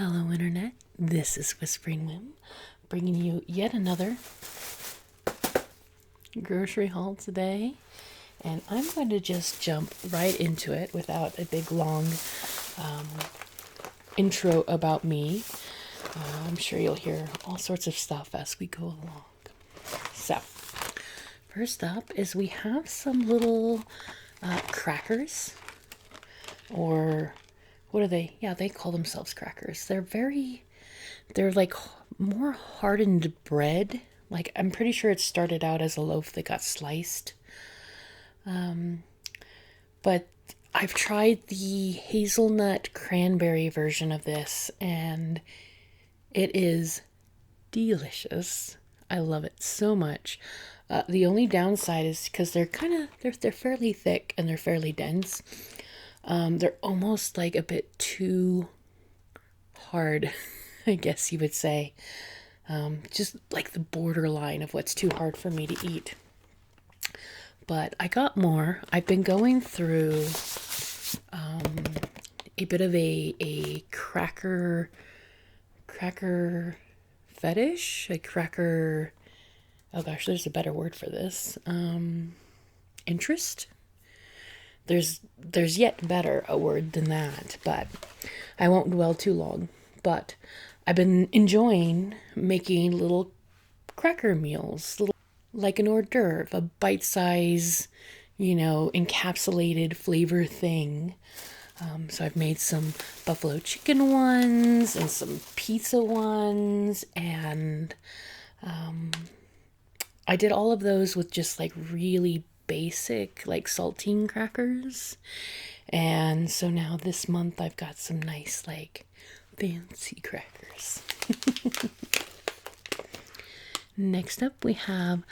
Hello Internet, this is Whispering Whim, bringing you yet another grocery haul today, and I'm going to just jump right into it without a big long intro about me. I'm sure you'll hear all sorts of stuff as we go along. So, first up is we have some little crackers, or what are they? Yeah, they call themselves crackers. They're like more hardened bread. Like, I'm pretty sure it started out as a loaf that got sliced. But I've tried the hazelnut cranberry version of this, and it is delicious. I love it so much. The only downside is because they're fairly thick and they're fairly dense. They're almost like a bit too hard, I guess you would say. Just like the borderline of what's too hard for me to eat. But I got more. I've been going through a bit of a cracker fetish, a cracker, oh gosh, there's a better word for this, interest. There's yet better a word than that, but I won't dwell too long. But I've been enjoying making little cracker meals, like an hors d'oeuvre, a bite-size, encapsulated flavor thing. So I've made some buffalo chicken ones and some pizza ones, and I did all of those with just like really basic like saltine crackers. And so now this month I've got some nice like fancy crackers. Next up we have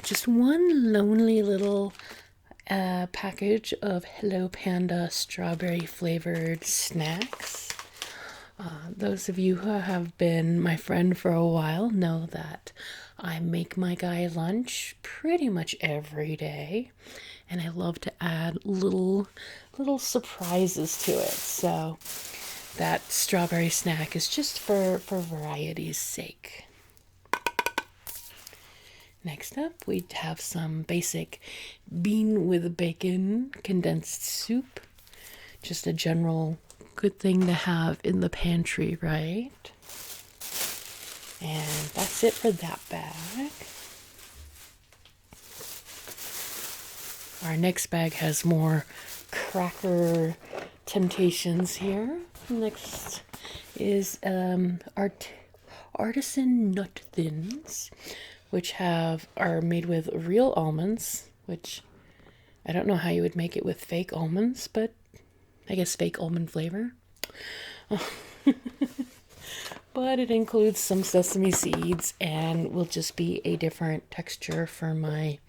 just one lonely little package of Hello Panda strawberry flavored snacks. Those of you who have been my friend for a while know that I make my guy lunch pretty much every day, and I love to add little surprises to it. So that strawberry snack is just for variety's sake. Next up, we have some basic bean with bacon condensed soup. Just a general good thing to have in the pantry, right? And that's it for that bag. Our next bag has more cracker temptations here. Next is Artisan Nut Thins, which are made with real almonds, which I don't know how you would make it with fake almonds, but I guess fake almond flavor. But it includes some sesame seeds and will just be a different texture for my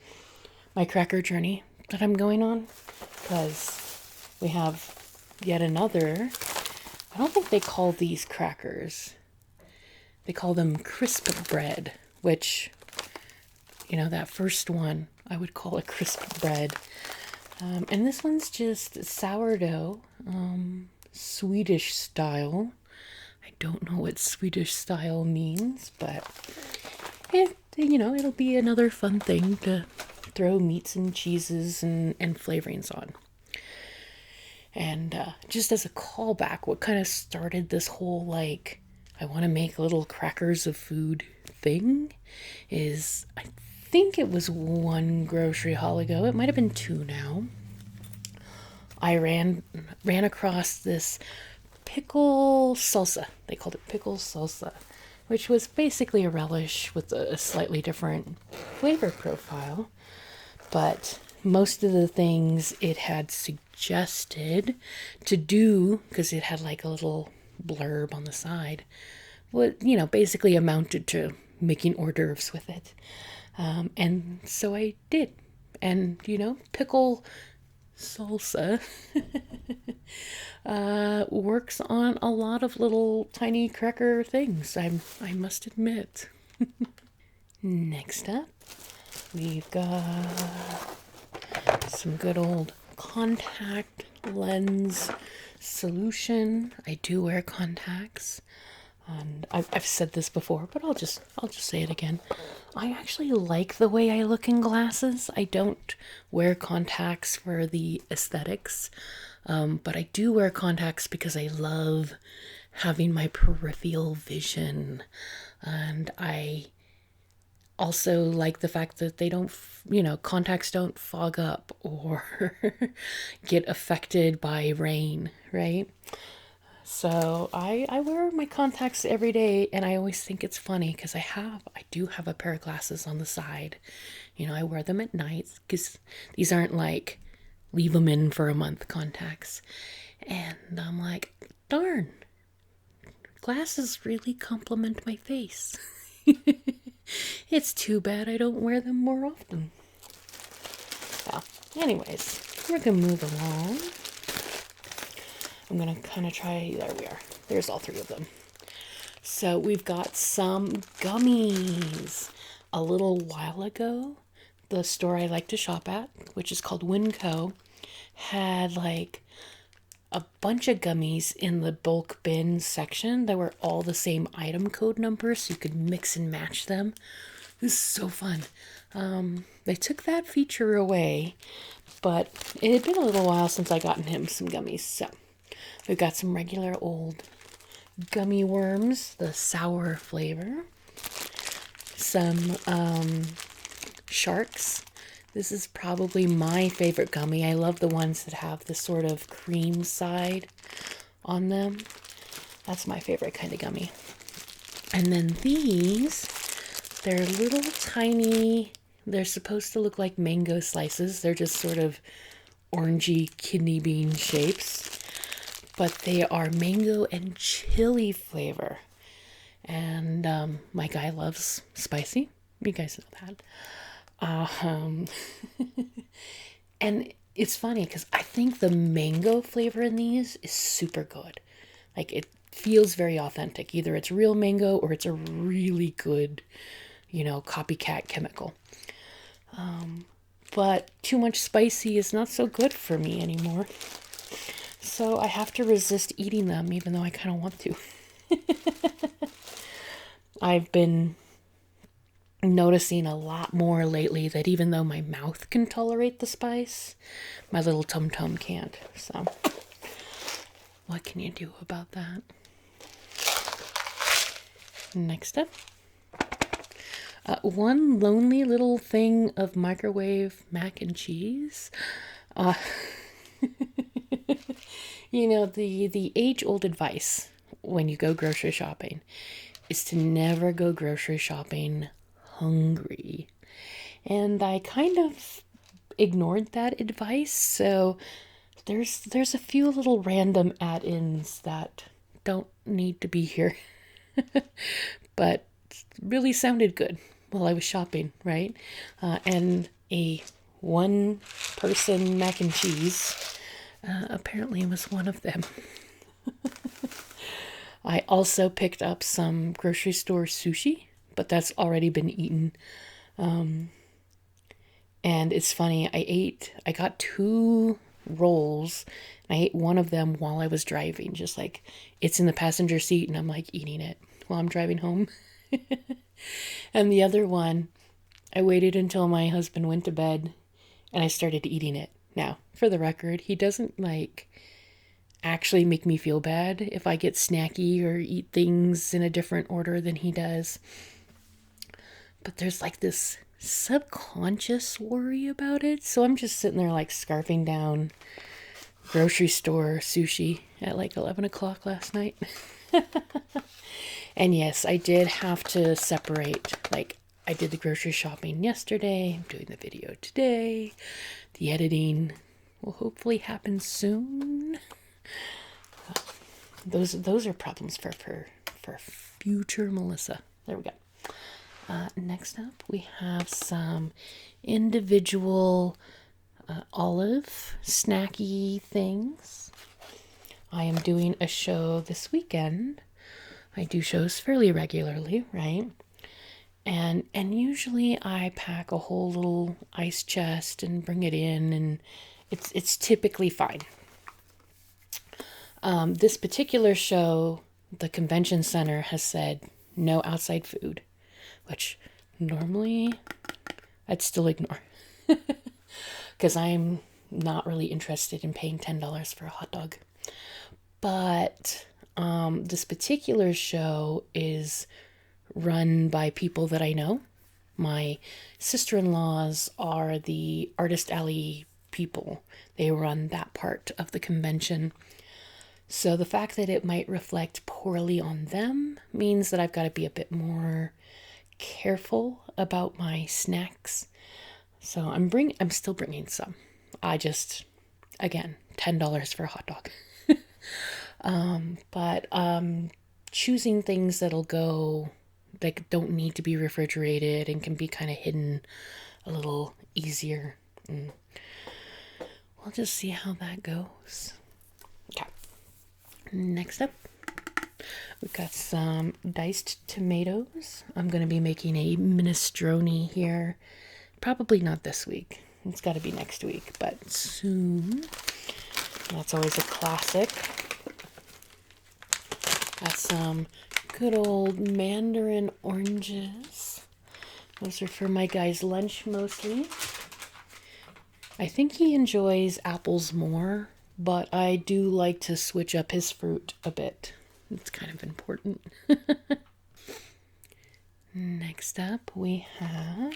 cracker journey that I'm going on, because we have yet another. I don't think they call these crackers. They call them crisp bread, which, that first one I would call a crisp bread. And this one's just sourdough, Swedish style. I don't know what Swedish style means, but it'll be another fun thing to throw meats and cheeses and flavorings on. And just as a callback, what kind of started this whole I want to make little crackers of food thing is, I think it was one grocery haul ago, it might have been two now, I ran across this pickle salsa. They called it pickle salsa, which was basically a relish with a slightly different flavor profile. But most of the things it had suggested to do, because it had like a little blurb on the side, basically amounted to making hors d'oeuvres with it. And so I did. And, pickle salsa works on a lot of little tiny cracker things, I must admit. Next up, we've got some good old contact lens solution. I do wear contacts. And I've said this before, but I'll just say it again. I actually like the way I look in glasses. I don't wear contacts for the aesthetics, but I do wear contacts because I love having my peripheral vision, and I also like the fact that they don't, contacts don't fog up or get affected by rain, right? So I wear my contacts every day, and I always think it's funny because I do have a pair of glasses on the side. I wear them at night because these aren't like leave them in for a month contacts. And I'm like, darn, glasses really complement my face. It's too bad I don't wear them more often. Well, anyways, we're gonna move along. I'm going to kind of try, there we are. There's all three of them. So we've got some gummies. A little while ago, the store I like to shop at, which is called Winco, had like a bunch of gummies in the bulk bin section that were all the same item code numbers, so you could mix and match them. It was so fun. They took that feature away, but it had been a little while since I gotten him some gummies, so we've got some regular old gummy worms, the sour flavor. Some sharks. This is probably my favorite gummy. I love the ones that have the sort of cream side on them. That's my favorite kind of gummy. And then these, they're little tiny, they're supposed to look like mango slices. They're just sort of orangey kidney bean shapes. But they are mango and chili flavor. And my guy loves spicy. You guys know that. And it's funny because I think the mango flavor in these is super good. Like, it feels very authentic. Either it's real mango or it's a really good, copycat chemical. But too much spicy is not so good for me anymore. So I have to resist eating them, even though I kind of want to. I've been noticing a lot more lately that even though my mouth can tolerate the spice, my little tum-tum can't. So what can you do about that? Next up, one lonely little thing of microwave mac and cheese. The age-old advice when you go grocery shopping is to never go grocery shopping hungry. And I kind of ignored that advice, so there's a few little random add-ins that don't need to be here. But really sounded good while I was shopping, right? And a one-person mac and cheese apparently was one of them. I also picked up some grocery store sushi, but that's already been eaten. And it's funny, I got 2 rolls, and I ate one of them while I was driving, just like it's in the passenger seat, and I'm like eating it while I'm driving home. And the other one, I waited until my husband went to bed, and I started eating it. Now, for the record, he doesn't actually make me feel bad if I get snacky or eat things in a different order than he does. But there's this subconscious worry about it. So I'm just sitting there scarfing down grocery store sushi at 11 o'clock last night. And yes, I did have to separate. I did the grocery shopping yesterday. I'm doing the video today. The editing will hopefully happen soon. Those are problems for future Melissa. There we go. Next up, we have some individual olive snacky things. I am doing a show this weekend. I do shows fairly regularly, right? And usually I pack a whole little ice chest and bring it in, it's typically fine. This particular show, the convention center has said no outside food, which normally I'd still ignore because I'm not really interested in paying $10 for a hot dog. But this particular show is run by people that I know. My sister-in-laws are the Artist Alley people. They run that part of the convention. So the fact that it might reflect poorly on them means that I've got to be a bit more careful about my snacks. So I'm still bringing some. Again, $10 for a hot dog. But choosing things that don't need to be refrigerated and can be kind of hidden a little easier. We'll just see how that goes. Okay. Next up, we've got some diced tomatoes. I'm going to be making a minestrone here. Probably not this week. It's got to be next week, but soon. That's always a classic. Got some good old Mandarin oranges. Those are for my guy's lunch mostly. I think he enjoys apples more, but I do like to switch up his fruit a bit. It's kind of important. Next up, we have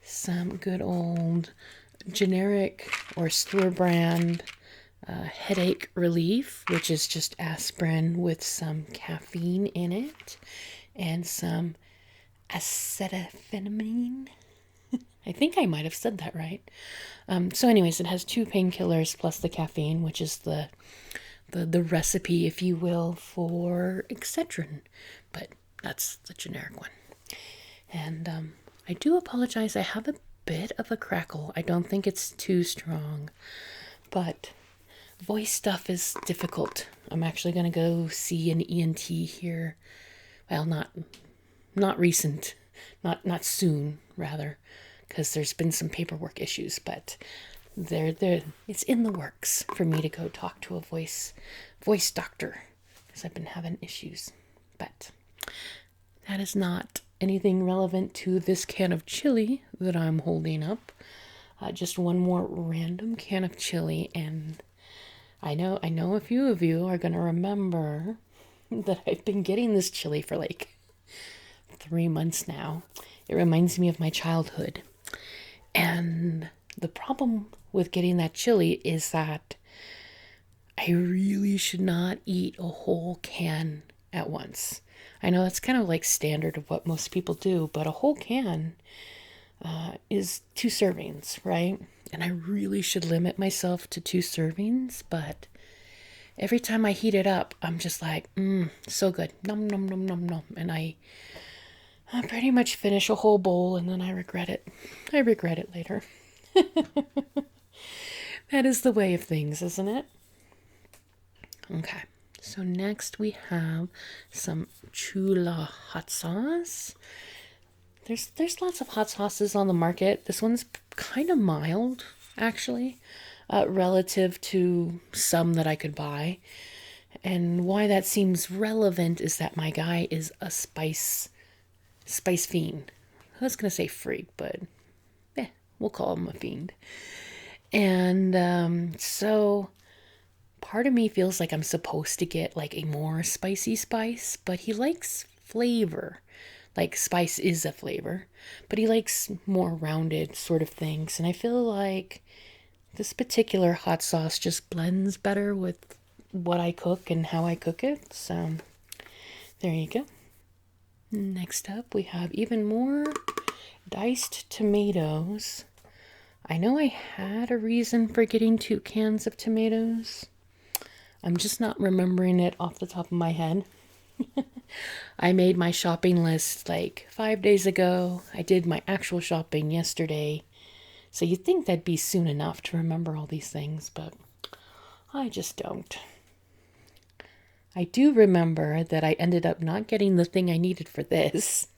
some good old generic or store brand headache relief, which is just aspirin with some caffeine in it and some acetophenamine. I think I might have said that right. So anyways, it has 2 painkillers plus the caffeine, which is the recipe, if you will, for Excedrin. But that's the generic one. And I do apologize. I have a bit of a crackle. I don't think it's too strong. But voice stuff is difficult. I'm actually going to go see an ENT here. Well, not recent. Not soon, rather. Because there's been some paperwork issues, but it's in the works for me to go talk to a voice doctor because I've been having issues. But that is not anything relevant to this can of chili that I'm holding up. Just one more random can of chili, and I know a few of you are going to remember that I've been getting this chili for like 3 months now. It reminds me of my childhood. And the problem with getting that chili is that I really should not eat a whole can at once. I know that's kind of like standard of what most people do, but a whole can is 2 servings, right? And I really should limit myself to 2 servings, but every time I heat it up, I'm just like, so good. Nom, nom, nom, nom, nom. And I pretty much finish a whole bowl and then I regret it. I regret it later. That is the way of things, isn't it? Okay, so next we have some chula hot sauce. There's lots of hot sauces on the market. This one's kind of mild, actually, relative to some that I could buy. And why that seems relevant is that my guy is a spice fiend. I was going to say freak, but we'll call him a fiend. And so part of me feels like I'm supposed to get like a more spicy spice, but he likes flavor. Like spice is a flavor, but he likes more rounded sort of things. And I feel like this particular hot sauce just blends better with what I cook and how I cook it. So there you go. Next up, we have even more diced tomatoes. I know I had a reason for getting 2 cans of tomatoes. I'm just not remembering it off the top of my head. I made my shopping list like 5 days ago. I did my actual shopping yesterday. So you'd think that'd be soon enough to remember all these things, but I just don't. I do remember that I ended up not getting the thing I needed for this.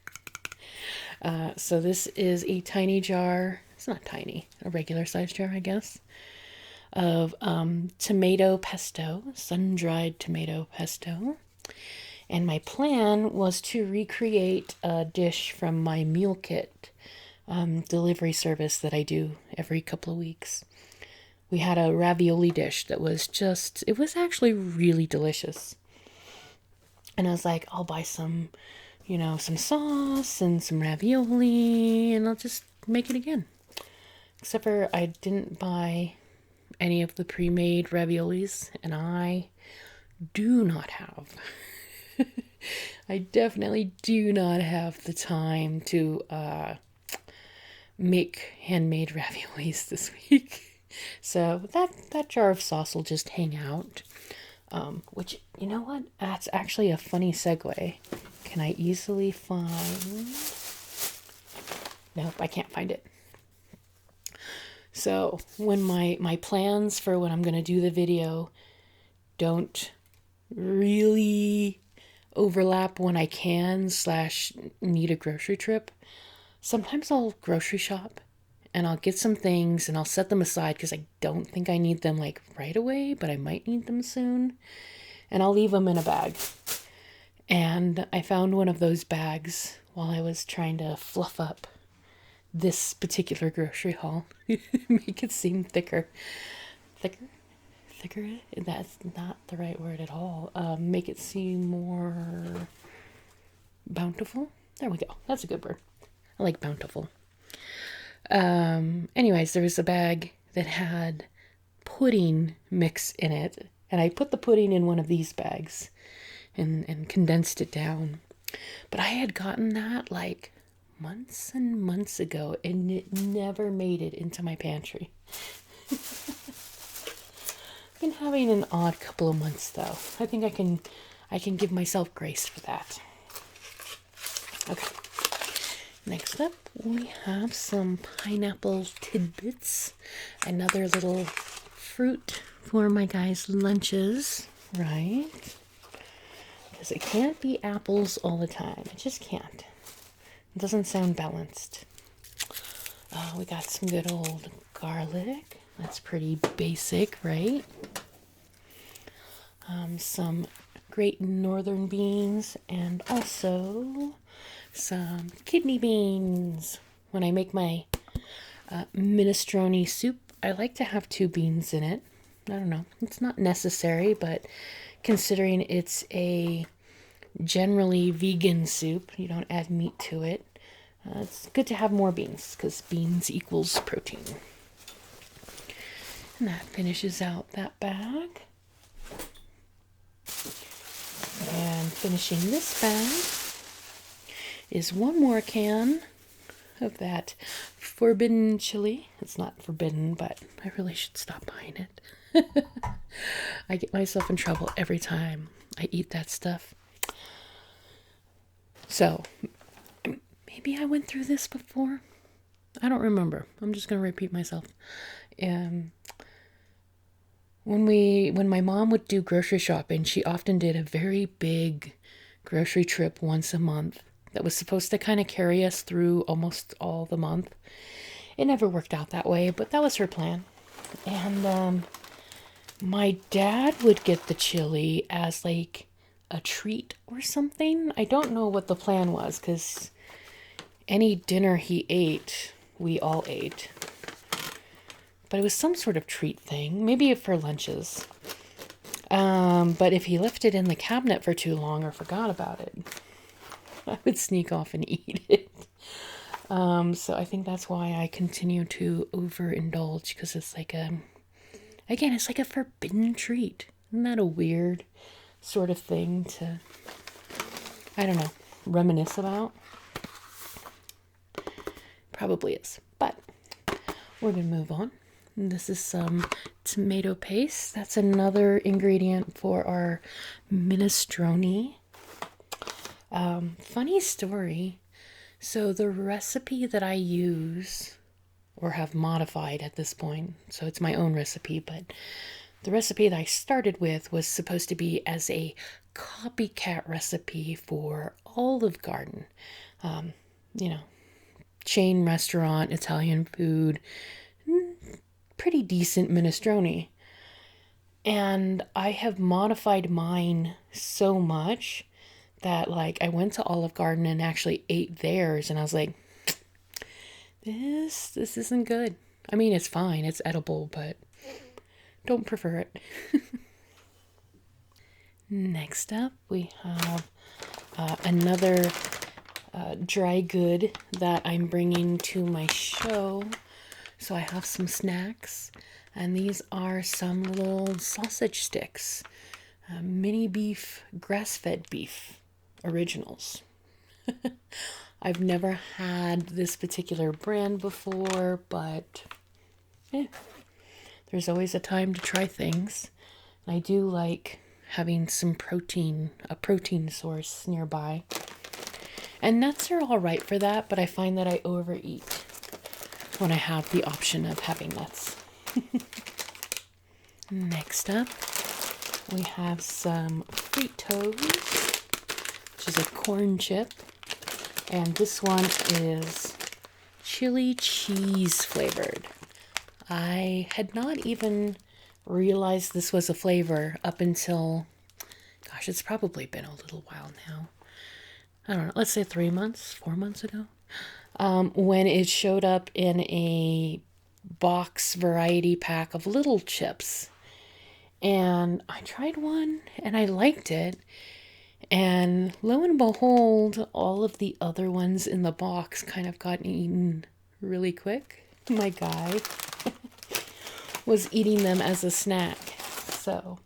So this is a tiny jar. It's not tiny, a regular size jar, I guess, of tomato pesto, sun-dried tomato pesto. And my plan was to recreate a dish from my meal kit delivery service that I do every couple of weeks. We had a ravioli dish that was it was actually really delicious. And I was like, I'll buy some, some sauce and some ravioli, and I'll just make it again. Except for I didn't buy any of the pre-made raviolis, and I do not have. I definitely do not have the time to make handmade raviolis this week. So that jar of sauce will just hang out. Which, you know what? That's actually a funny segue. Can I easily find... Nope, I can't find it. So when my plans for when I'm going to do the video don't really overlap when I can / need a grocery trip, sometimes I'll grocery shop and I'll get some things and I'll set them aside because I don't think I need them like right away, but I might need them soon. And I'll leave them in a bag. And I found one of those bags while I was trying to fluff up this particular grocery haul. Make it seem thicker. Thicker? That's not the right word at all. Make it seem more bountiful. There we go. That's a good word. I like bountiful. Anyways, there was a bag that had pudding mix in it, and I put the pudding in one of these bags and condensed it down. But I had gotten that like months and months ago, and it never made it into my pantry. I've been having an odd couple of months though. I think I can give myself grace for that. Okay. Next up, we have some pineapple tidbits. Another little fruit for my guys' lunches, right? Because it can't be apples all the time. It just can't. It doesn't sound balanced. We got some good old garlic. That's pretty basic, right? Some great northern beans, and also some kidney beans. When I make my minestrone soup, I like to have 2 beans in it. I don't know. It's not necessary, but considering it's a generally vegan soup, you don't add meat to it. It's good to have more beans because beans equals protein. And that finishes out that bag. And finishing this bag is one more can of that forbidden chili. It's not forbidden, but I really should stop buying it. I get myself in trouble every time I eat that stuff. So, maybe I went through this before. I don't remember. I'm just going to repeat myself. When my mom would do grocery shopping, she often did a very big grocery trip once a month that was supposed to kind of carry us through almost all the month. It never worked out that way, but that was her plan. And my dad would get the chili as like a treat or something. I don't know what the plan was, because any dinner he ate, we all ate. But it was some sort of treat thing, maybe for lunches. But if he left it in the cabinet for too long or forgot about it, I would sneak off and eat it. So I think that's why I continue to overindulge, because it's like it's like a forbidden treat. Isn't that a weird sort of thing to, I don't know, reminisce about? Probably is. But we're going to move on. This is some tomato paste. That's another ingredient for our minestrone. Funny story. So the recipe that I use, or have modified at this point, so it's my own recipe, but the recipe that I started with was supposed to be as a copycat recipe for Olive Garden. Chain restaurant, Italian food. pretty decent minestrone. And I have modified mine so much that like I went to Olive Garden and actually ate theirs, and I was like, this isn't good. I mean, it's fine, it's edible, but don't prefer it. Next up, we have another dry good that I'm bringing to my show. So I have some snacks, and these are some little sausage sticks, mini beef, grass-fed beef originals. I've never had this particular brand before, but there's always a time to try things. And I do like having some protein, a protein source nearby. And nuts are all right for that, but I find that I overeat when I have the option of having nuts. Next up, we have some Fritos, which is a corn chip. And this one is chili cheese flavored. I had not even realized this was a flavor up until, gosh, it's probably been a little while now. I don't know, let's say 4 months ago. When it showed up in a box variety pack of little chips. And I tried one and I liked it. And lo and behold, all of the other ones in the box kind of got eaten really quick. My guy was eating them as a snack. So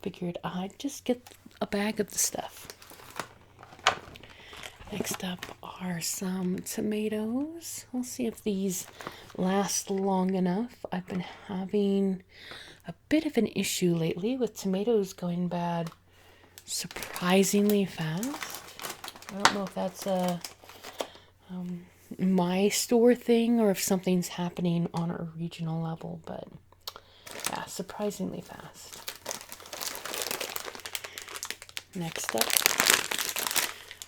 figured I'd just get a bag of the stuff. Next up are some tomatoes. We'll see if these last long enough. I've been having a bit of an issue lately with tomatoes going bad surprisingly fast. I don't know if that's a my store thing or if something's happening on a regional level, but yeah, surprisingly fast. Next up,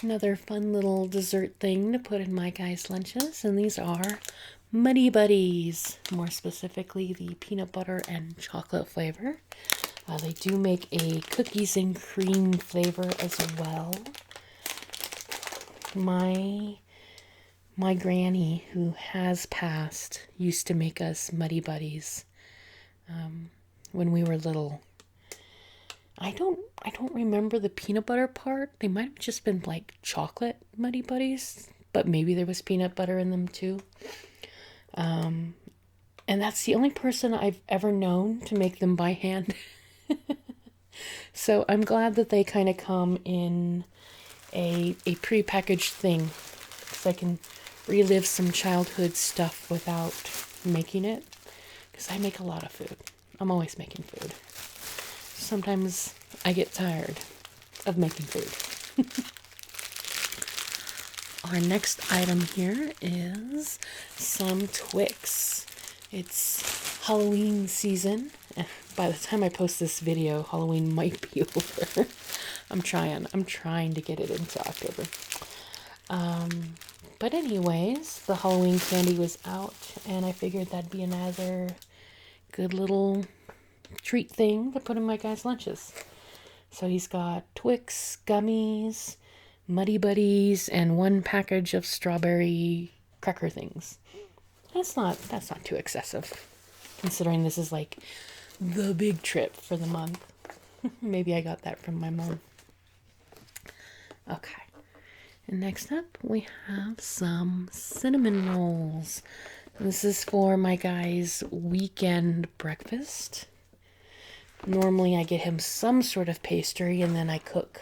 another fun little dessert thing to put in my guys' lunches, and these are Muddy Buddies, more specifically the peanut butter and chocolate flavor. They do make a cookies and cream flavor as well. My granny, who has passed, used to make us Muddy Buddies when we were little. I don't remember the peanut butter part. They might have just been like chocolate Muddy Buddies, but maybe there was peanut butter in them too. And that's the only person I've ever known to make them by hand. So I'm glad that they kind of come in a prepackaged thing, so I can relive some childhood stuff without making it, because I make a lot of food. I'm always making food. Sometimes I get tired of making food. Our next item here is some Twix. It's Halloween season. By the time I post this video, Halloween might be over. I'm trying to get it into October. But anyways, the Halloween candy was out, and I figured that'd be another good little treat thing to put in my guys' lunches. So he's got Twix, Gummies, Muddy Buddies, and one package of strawberry cracker things. That's not too excessive, considering this is like the big trip for the month. Maybe I got that from my mom. Okay. And next up, we have some cinnamon rolls. This is for my guy's weekend breakfast. Normally I get him some sort of pastry and then I cook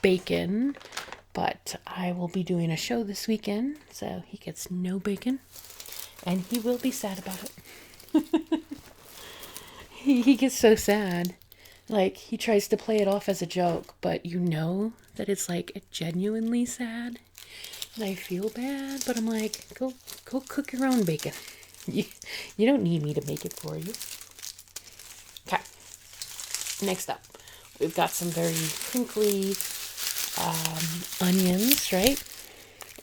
bacon, but I will be doing a show this weekend, so he gets no bacon, and he will be sad about it. He gets so sad. Like, he tries to play it off as a joke, but you know that it's like genuinely sad. And I feel bad, but I'm like, go cook your own bacon. You don't need me to make it for you. Okay. Next up, we've got some very crinkly onions, right?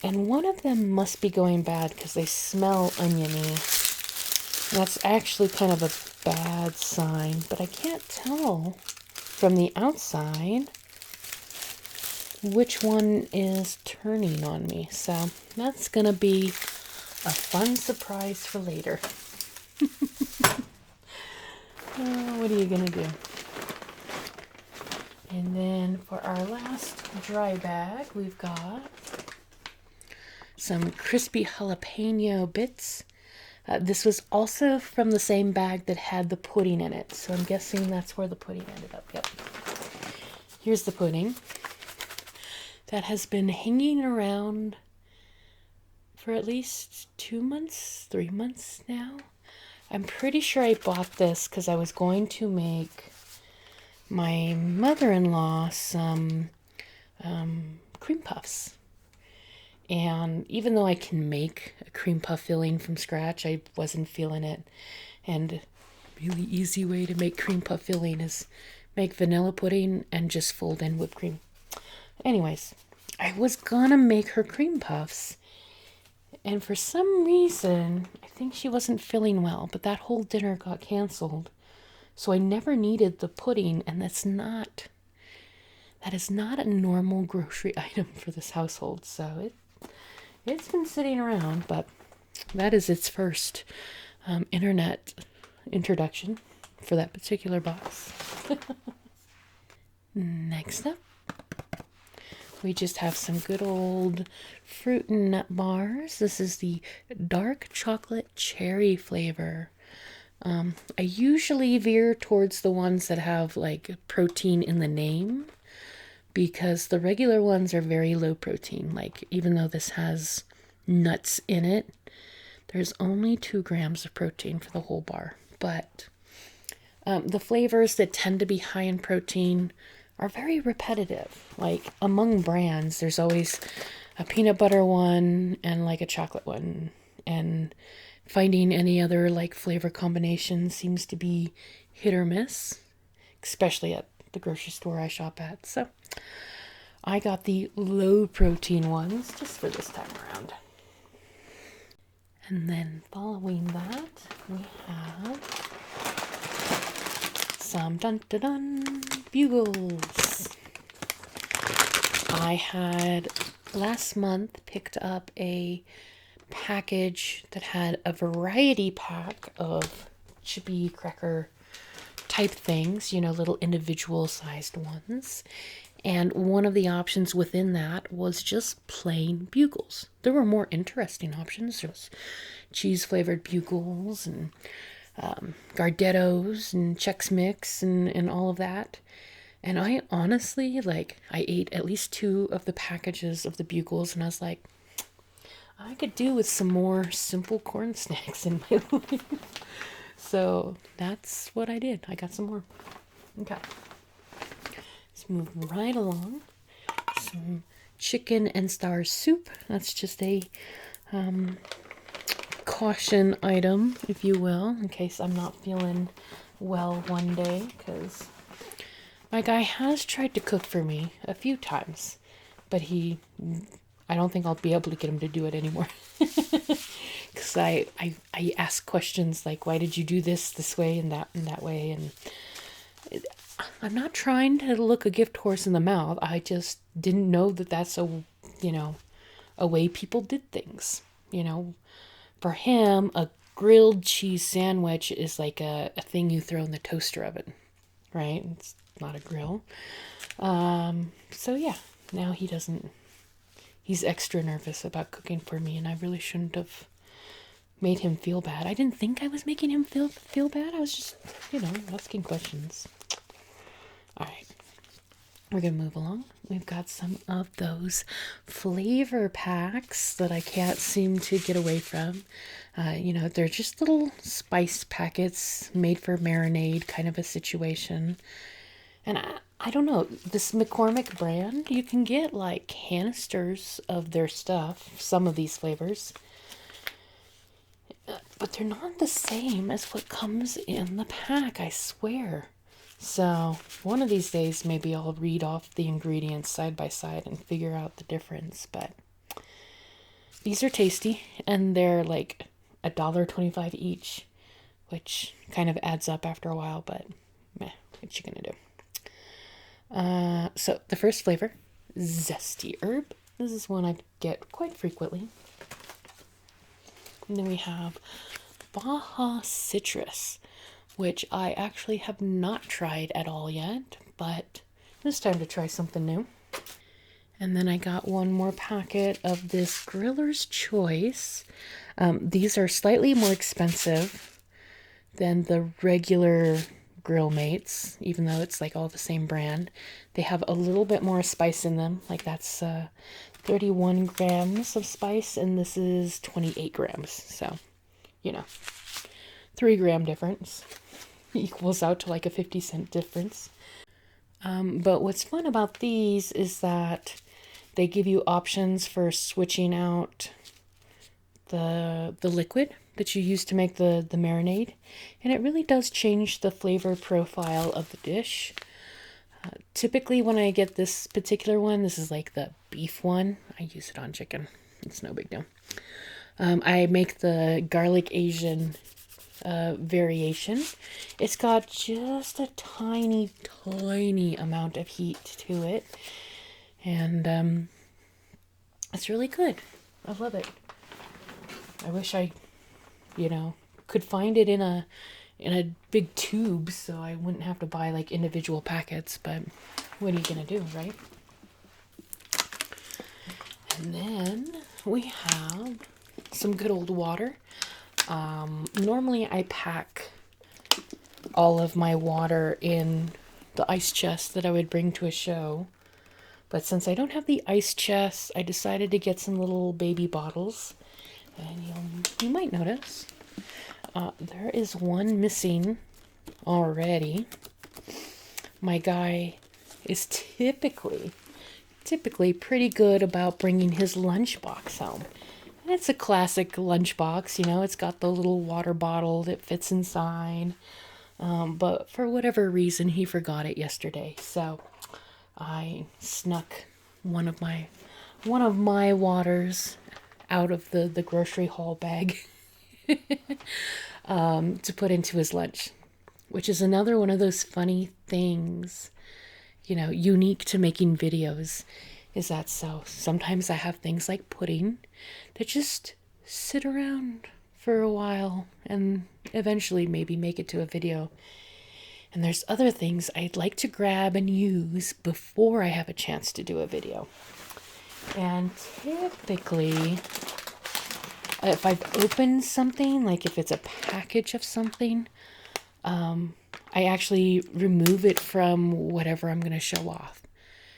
And one of them must be going bad because they smell oniony. That's actually kind of a bad sign, but I can't tell from the outside which one is turning on me. So that's going to be a fun surprise for later. What are you going to do? And then for our last dry bag, we've got some crispy jalapeno bits. This was also from the same bag that had the pudding in it, so I'm guessing that's where the pudding ended up. Yep. Here's the pudding that has been hanging around for at least 2 months, 3 months now. I'm pretty sure I bought this because I was going to make my mother-in-law some cream puffs. And even though I can make a cream puff filling from scratch, I wasn't feeling it. And a really easy way to make cream puff filling is make vanilla pudding and just fold in whipped cream. Anyways, I was gonna make her cream puffs. And for some reason, I think she wasn't feeling well, but that whole dinner got canceled. So I never needed the pudding, and that is not a normal grocery item for this household. So it's been sitting around, but that is its first internet introduction for that particular box. Next up, we just have some good old fruit and nut bars. This is the dark chocolate cherry flavor. I usually veer towards the ones that have like protein in the name, because the regular ones are very low protein. Like, even though this has nuts in it, there's only 2 grams of protein for the whole bar. But the flavors that tend to be high in protein are very repetitive. Like, among brands, there's always a peanut butter one and like a chocolate one. And finding any other like flavor combination seems to be hit or miss, especially at the grocery store I shop at. So I got the low protein ones just for this time around. And then following that, we have some Bugles. I had last month picked up a package that had a variety pack of chippy cracker type things, little individual sized ones. And one of the options within that was just plain Bugles. There were more interesting options. There was cheese flavored Bugles and Gardettos and Chex Mix and all of that. And I honestly, I ate at least 2 of the packages of the Bugles, and I was like, I could do with some more simple corn snacks in my life. So that's what I did. I got some more. Okay. Let's move right along. Some chicken and star soup. That's just a caution item, if you will, in case I'm not feeling well one day, because my guy has tried to cook for me a few times, but I don't think I'll be able to get him to do it anymore. Because I ask questions like, why did you do this way and that way? And I'm not trying to look a gift horse in the mouth. I just didn't know that that's a way people did things. For him, a grilled cheese sandwich is like a thing you throw in the toaster oven, right? It's not a grill. So yeah, now he's extra nervous about cooking for me, and I really shouldn't have made him feel bad. I didn't think I was making him feel bad. I was just, asking questions. All right, we're gonna move along. We've got some of those flavor packs that I can't seem to get away from. They're just little spice packets made for marinade kind of a situation. And I don't know, this McCormick brand, you can get like canisters of their stuff, some of these flavors, but they're not the same as what comes in the pack, I swear. So one of these days, maybe I'll read off the ingredients side by side and figure out the difference. But these are tasty, and they're like $1.25 each. which kind of adds up after a while, but meh, what you gonna do? So the first flavor, zesty herb. This is one I get quite frequently. And then we have Baja citrus, which I actually have not tried at all yet, but it's time to try something new. And then I got one more packet of this Griller's Choice. These are slightly more expensive than the regular Grill Mates, even though it's like all the same brand. They have a little bit more spice in them. Like that's 31 grams of spice, and this is 28 grams. So, 3-gram difference equals out to like a 50-cent difference. But what's fun about these is that they give you options for switching out the liquid that you use to make the marinade, and it really does change the flavor profile of the dish. Typically when I get this particular one, this is like the beef one. I use it on chicken. It's no big deal. I make the garlic Asian variation. It's got just a tiny amount of heat to it, and it's really good. I love it. I wish I could find it in a big tube so I wouldn't have to buy like individual packets, but what are you gonna do, right? And then we have some good old water. Normally I pack all of my water in the ice chest that I would bring to a show, but since I don't have the ice chest, I decided to get some little baby bottles, and you might notice there is one missing already. My guy is typically pretty good about bringing his lunchbox home. And it's a classic lunchbox, it's got the little water bottle that fits inside. But for whatever reason, he forgot it yesterday. So I snuck one of my waters out of the grocery haul bag to put into his lunch, which is another one of those funny things, unique to making videos, is that so sometimes I have things like pudding that just sit around for a while and eventually maybe make it to a video. And there's other things I'd like to grab and use before I have a chance to do a video. And typically, if I've opened something, like if it's a package of something, I actually remove it from whatever I'm going to show off.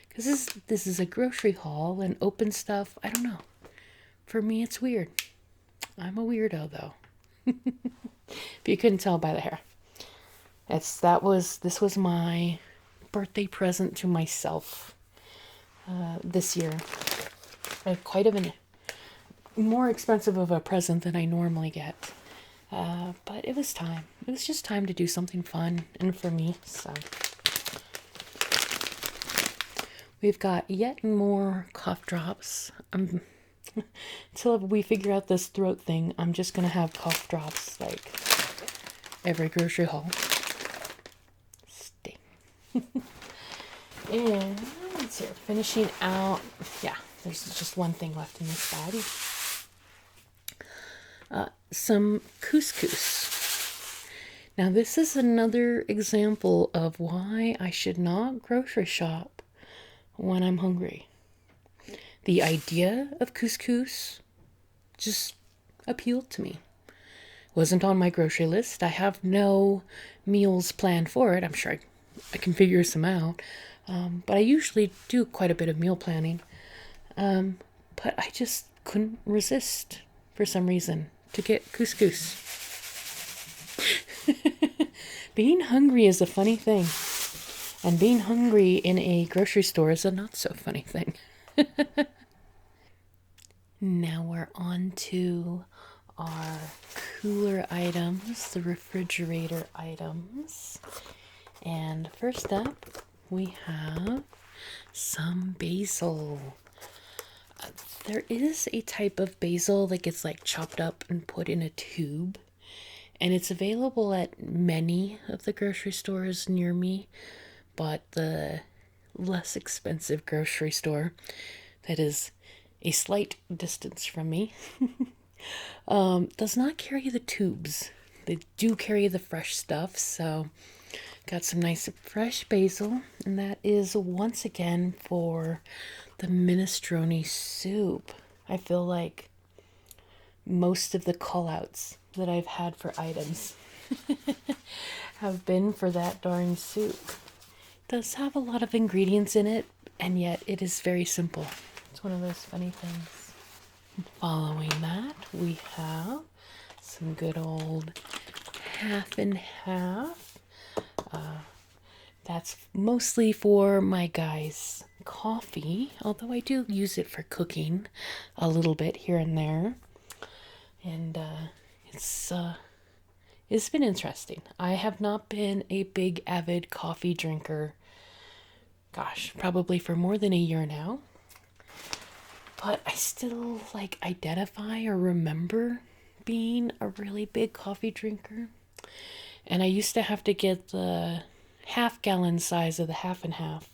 Because this is a grocery haul, and open stuff, I don't know. For me, it's weird. I'm a weirdo, though. If you couldn't tell by the hair. This was my birthday present to myself this year. Quite a more expensive of a present than I normally get. But it was time. It was just time to do something fun, and for me, so. We've got yet more cough drops. Until we figure out this throat thing, I'm just gonna have cough drops like every grocery haul. Stay. And let's see, finishing out. Yeah, there's just one thing left in this bag. Some couscous. Now this is another example of why I should not grocery shop when I'm hungry. The idea of couscous just appealed to me. Wasn't on my grocery list. I have no meals planned for it. I'm sure I can figure some out. But I usually do quite a bit of meal planning. But I just couldn't resist for some reason to get couscous. Being hungry is a funny thing. And being hungry in a grocery store is a not so funny thing. Now we're on to our cooler items, the refrigerator items. And first up, we have some basil. There is a type of basil that gets like chopped up and put in a tube. And it's available at many of the grocery stores near me, but the less expensive grocery store that is a slight distance from me does not carry the tubes. They do carry the fresh stuff, so got some nice fresh basil, and that is once again for the minestrone soup. I feel like most of the call-outs that I've had for items have been for that darn soup. It does have a lot of ingredients in it, and yet it is very simple. It's one of those funny things. Following that, we have some good old half and half. That's mostly for my guys' coffee, although I do use it for cooking a little bit here and there. And it's been interesting. I have not been a big avid coffee drinker, gosh, probably for more than a year now. But I still identify or remember being a really big coffee drinker. And I used to have to get the half-gallon size of the half and half,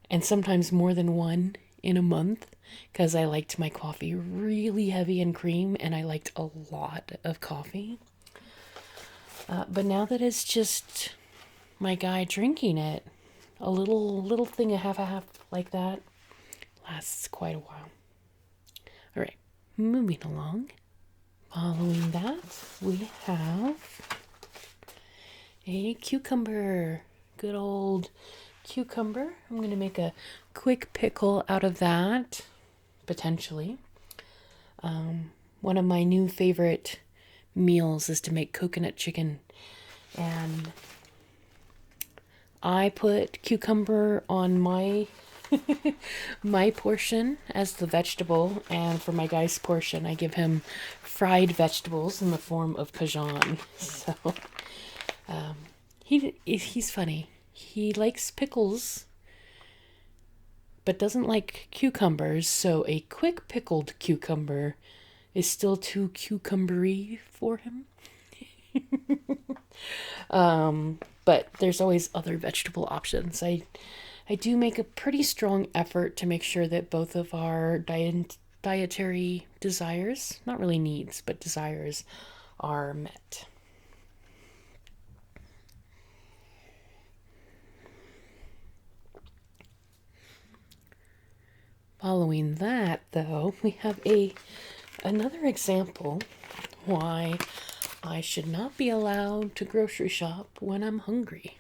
and sometimes more than one in a month, because I liked my coffee really heavy in cream, and I liked a lot of coffee. But now that it's just my guy drinking it, a little thing of half a half like that lasts quite a while. All right, moving along. Following that, we have a cucumber. Good old cucumber. I'm going to make a quick pickle out of that, potentially. One of my new favorite meals is to make coconut chicken. And I put cucumber on my my portion as the vegetable, and for my guy's portion, I give him fried vegetables in the form of Cajun. So he's funny. He likes pickles, but doesn't like cucumbers. So a quick pickled cucumber is still too cucumbery for him. But there's always other vegetable options. I do make a pretty strong effort to make sure that both of our dietary desires, not really needs, but desires, are met. Following that, though, we have another example why I should not be allowed to grocery shop when I'm hungry.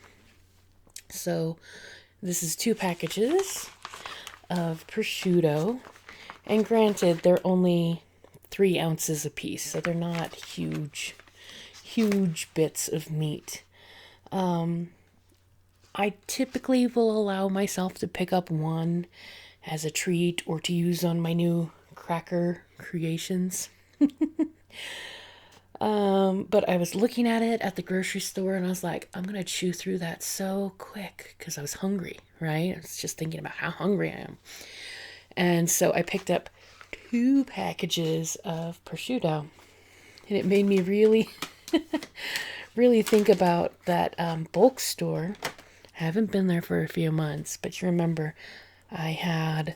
So this is 2 packages of prosciutto, and granted, they're only 3 ounces a piece, so they're not huge bits of meat. I typically will allow myself to pick up one as a treat or to use on my new cracker creations. But I was looking at it at the grocery store, and I was like, I'm going to chew through that so quick because I was hungry, right? I was just thinking about how hungry I am. And so I picked up 2 packages of prosciutto, and it made me really, really think about that bulk store. I haven't been there for a few months, but you remember I had,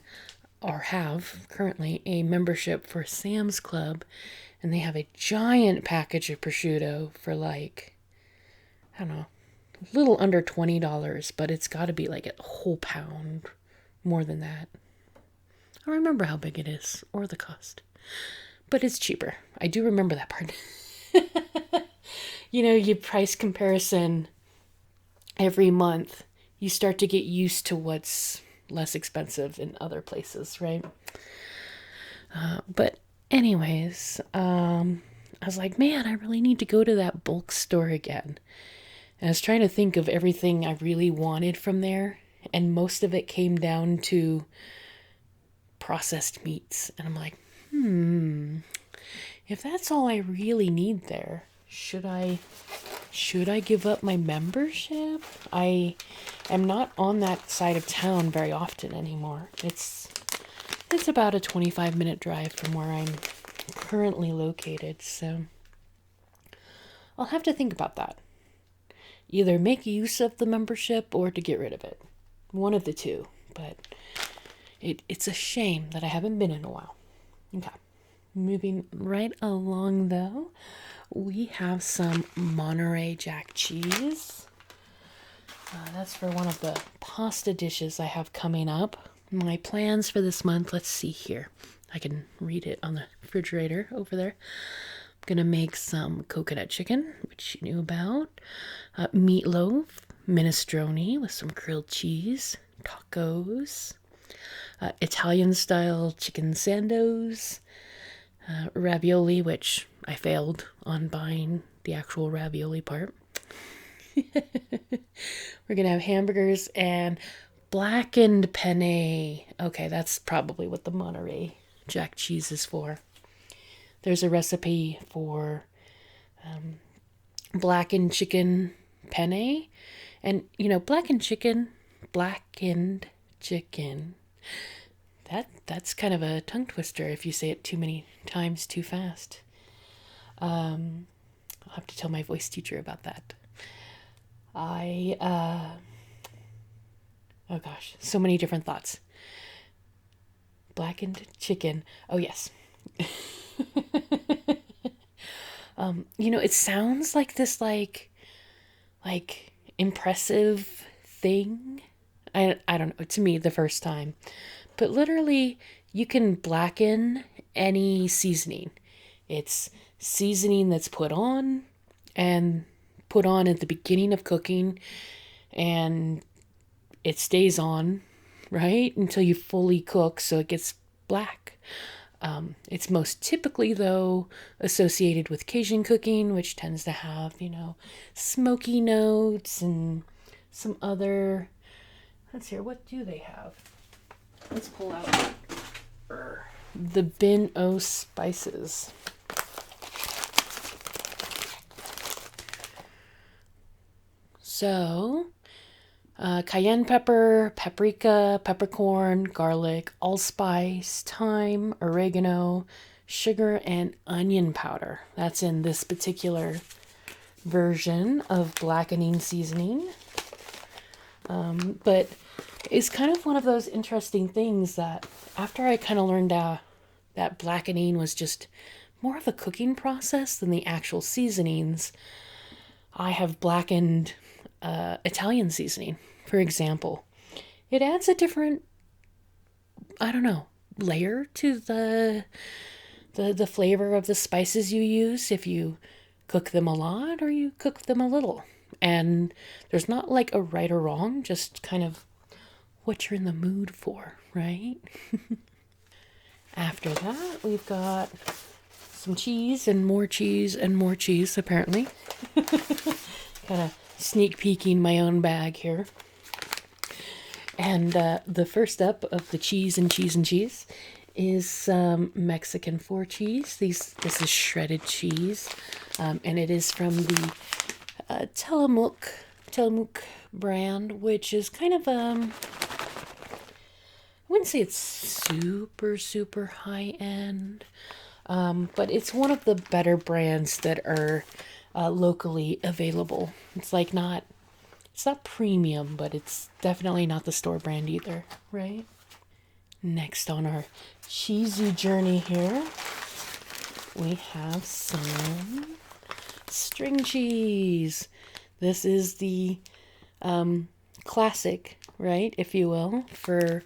or have currently, a membership for Sam's Club, and they have a giant package of prosciutto for I don't know, a little under $20, but it's got to be like a whole pound, more than that. I don't remember how big it is or the cost, but it's cheaper. I do remember that part. You price comparison every month. You start to get used to what's less expensive in other places, right? But anyways, I was like, man, I really need to go to that bulk store again. And I was trying to think of everything I really wanted from there, and most of it came down to processed meats. And I'm like, if that's all I really need there, should I give up my membership? I am not on that side of town very often anymore. It's about a 25-minute drive from where I'm currently located, so I'll have to think about that. Either make use of the membership or to get rid of it. One of the two. But it's a shame that I haven't been in a while. Okay. Moving right along though, we have some Monterey Jack cheese. That's for one of the pasta dishes I have coming up. My plans for this month, let's see here. I can read it on the refrigerator over there. I'm going to make some coconut chicken, which you knew about, meatloaf, minestrone with some grilled cheese, tacos, Italian-style chicken sandos, ravioli, which I failed on buying the actual ravioli part. We're going to have hamburgers and blackened penne. Okay, that's probably what the Monterey Jack cheese is for. There's a recipe for blackened chicken penne. And, you know, blackened chicken. That's kind of a tongue twister if you say it too many times too fast. I'll have to tell my voice teacher about that. Oh gosh, so many different thoughts. Blackened chicken. Oh, yes. You know, it sounds like this, like impressive thing. I don't know, to me, the first time. But literally, you can blacken any seasoning. It's seasoning that's put on and put on at the beginning of cooking, and it stays on, right, until you fully cook, so it gets black. It's most typically, though, associated with Cajun cooking, which tends to have, you know, smoky notes and some other... Let's hear, what do they have? Let's pull out the bin o spices. So, cayenne pepper, paprika, peppercorn, garlic, allspice, thyme, oregano, sugar, and onion powder. That's in this particular version of Blackening Seasoning. But it's kind of one of those interesting things that after I kind of learned that blackening was just more of a cooking process than the actual seasonings, I have blackened Italian seasoning, for example. It adds a different, I don't know, layer to the flavor of the spices you use if you cook them a lot or you cook them a little. And there's not like a right or wrong, just kind of what you're in the mood for, right? After that, we've got some cheese and more cheese and more cheese, apparently. Kind of sneak peeking my own bag here. And the first up of the cheese and cheese and cheese is Mexican 4 cheese. This is shredded cheese, and it is from the Tillamook brand, which is kind of I wouldn't say it's super high end, but it's one of the better brands that are locally available. It's not premium, but it's definitely not the store brand either, right? Next on our cheesy journey here, we have some string cheese. This is the classic, right, if you will, for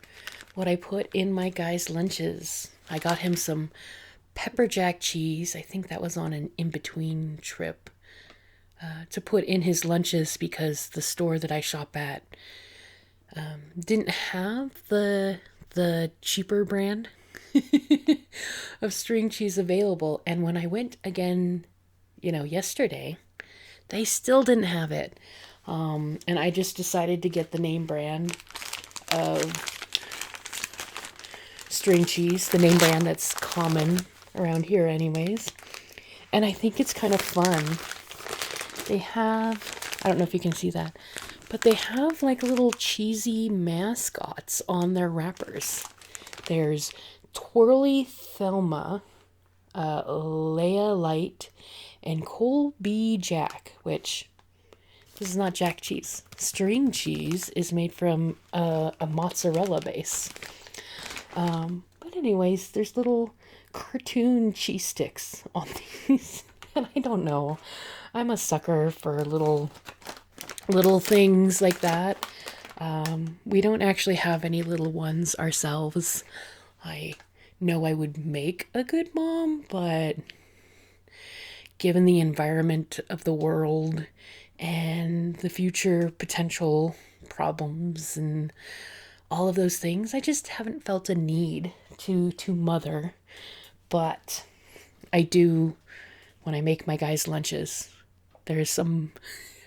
what I put in my guy's lunches. I got him some pepper jack cheese. I think that was on an in-between trip to put in his lunches because the store that I shop at didn't have the cheaper brand of string cheese available. And when I went again, yesterday, they still didn't have it. And I just decided to get the name brand of string cheese, the name brand that's common around here anyways. And I think it's kind of fun. They have, I don't know if you can see that, but they have like little cheesy mascots on their wrappers. There's Twirly Thelma, Leia Light, and Colby Jack, which this is not Jack cheese. String cheese is made from a mozzarella base. But anyways, there's little cartoon cheese sticks on these. And I don't know. I'm a sucker for little things like that. We don't actually have any little ones ourselves. I know I would make a good mom, but given the environment of the world and the future potential problems and all of those things, I just haven't felt a need to mother. But I do when I make my guys' lunches. There's some,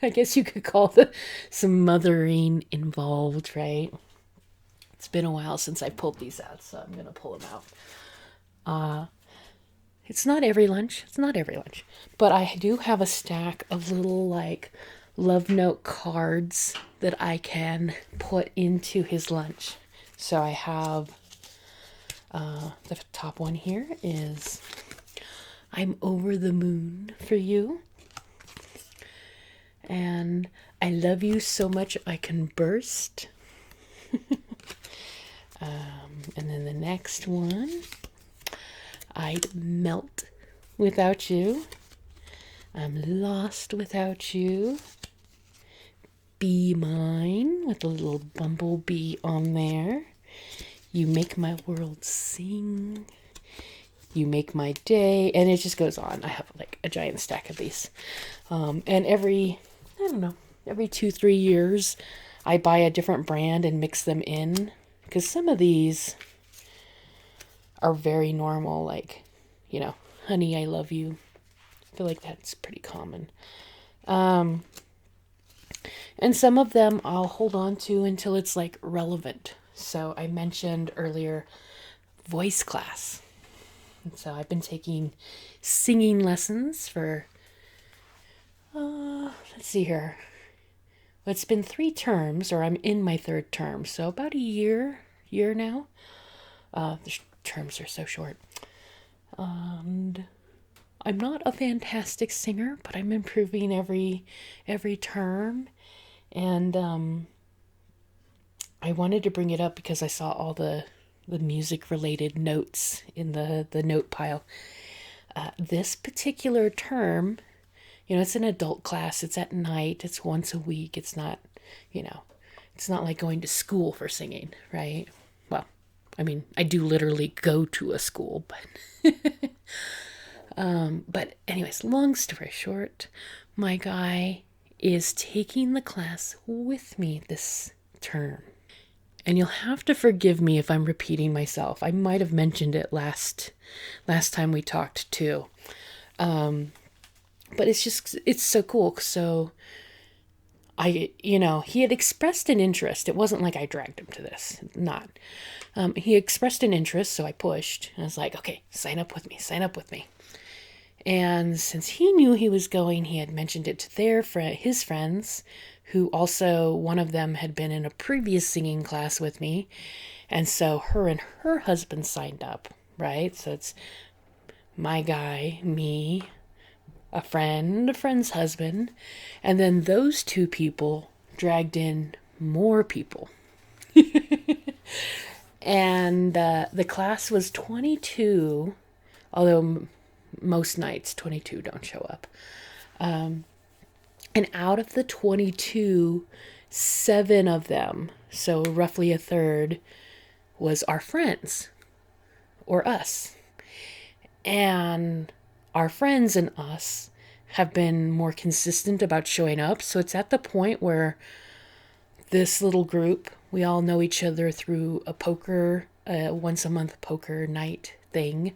I guess you could call some mothering involved, right? It's been a while since I pulled these out, so I'm gonna pull them out. It's not every lunch. But I do have a stack of little like love note cards that I can put into his lunch. So I have the top one here is I'm over the moon for you. And I love you so much I can burst. And then the next one, I'd melt without you. I'm lost without you. Be mine with a little bumblebee on there. You make my world sing. You make my day. And it just goes on. I have like a giant stack of these. And every 2-3 years, I buy a different brand and mix them in. Because some of these are very normal, like, honey, I love you. I feel like that's pretty common. And some of them I'll hold on to until it's like relevant. So I mentioned earlier voice class. And so I've been taking singing lessons for, let's see here. Well, it's been 3 terms, or I'm in my 3rd term. So about a year now. The terms are so short. And I'm not a fantastic singer, but I'm improving every term. And I wanted to bring it up because I saw all the music related notes in the note pile. This particular term, it's an adult class. It's at night. It's once a week. It's not, it's not like going to school for singing, right? Well, I mean, I do literally go to a school, but but anyways, long story short, my guy is taking the class with me this term. And you'll have to forgive me if I'm repeating myself. I might have mentioned it last time we talked too. But it's so cool. So he had expressed an interest. It wasn't like I dragged him to this. Not. He expressed an interest, so I pushed. And I was like, okay, sign up with me. And since he knew he was going, he had mentioned it to his friends, who also, one of them had been in a previous singing class with me. And so her and her husband signed up, right? So it's my guy, me, a friend's husband. And then those 2 people dragged in more people. And the class was 22, although most nights 22 don't show up. And out of the 22, 7 of them, so roughly a third, was our friends, or us. And our friends and us have been more consistent about showing up. So it's at the point where this little group, we all know each other through a poker, once a month poker night thing.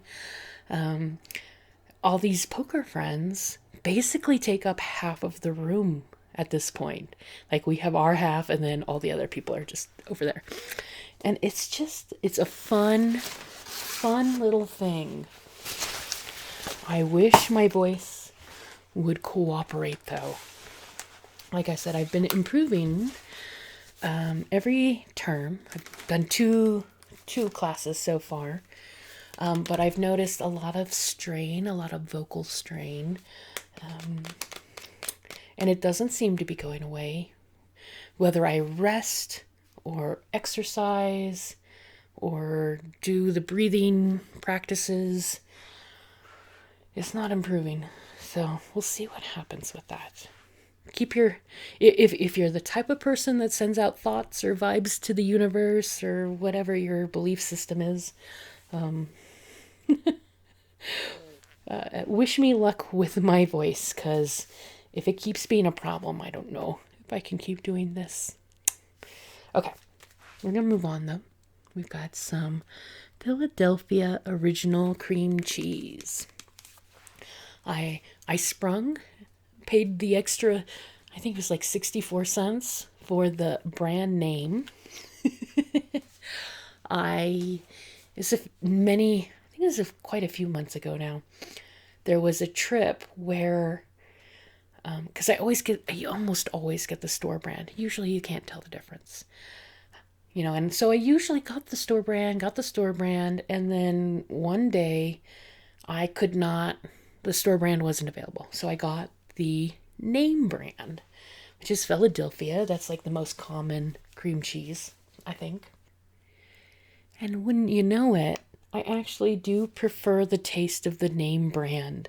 All these poker friends basically take up half of the room at this point. Like we have our half and then all the other people are just over there. And it's a fun little thing. I wish my voice would cooperate though. Like I said, I've been improving every term. I've done two classes so far. But I've noticed a lot of strain, a lot of vocal strain, and it doesn't seem to be going away. Whether I rest or exercise or do the breathing practices, it's not improving. So we'll see what happens with that. Keep your, if you're the type of person that sends out thoughts or vibes to the universe or whatever your belief system is, wish me luck with my voice, because if it keeps being a problem, I don't know if I can keep doing this. Okay, we're gonna move on though. We've got some Philadelphia original cream cheese. I sprung, paid the extra, I think it was like 64 cents for the brand name. As if many, I think it was quite a few months ago now, there was a trip where, because I almost always get the store brand. Usually you can't tell the difference. And so I usually got the store brand, and then one day the store brand wasn't available. So I got the name brand, which is Philadelphia. That's like the most common cream cheese, I think. And wouldn't you know it, I actually do prefer the taste of the name brand,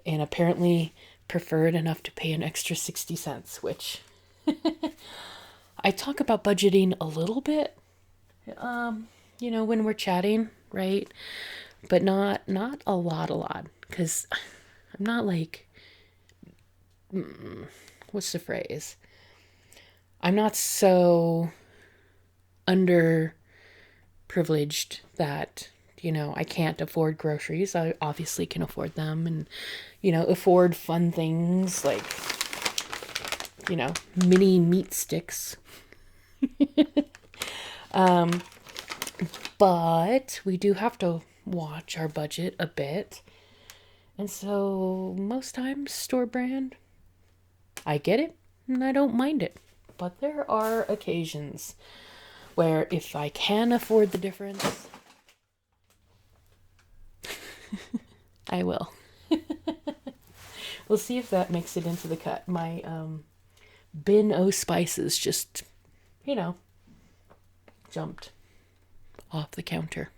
and apparently prefer it enough to pay an extra 60 cents, which I talk about budgeting a little bit, when we're chatting, right? But not a lot, because I'm not like, what's the phrase? I'm not so underprivileged that, I can't afford groceries. I obviously can afford them, and, afford fun things like, mini meat sticks. But we do have to watch our budget a bit. And so most times store brand, I get it and I don't mind it. But there are occasions where if I can afford the difference, I will. We'll see if that makes it into the cut. My bin o' spices just, jumped off the counter.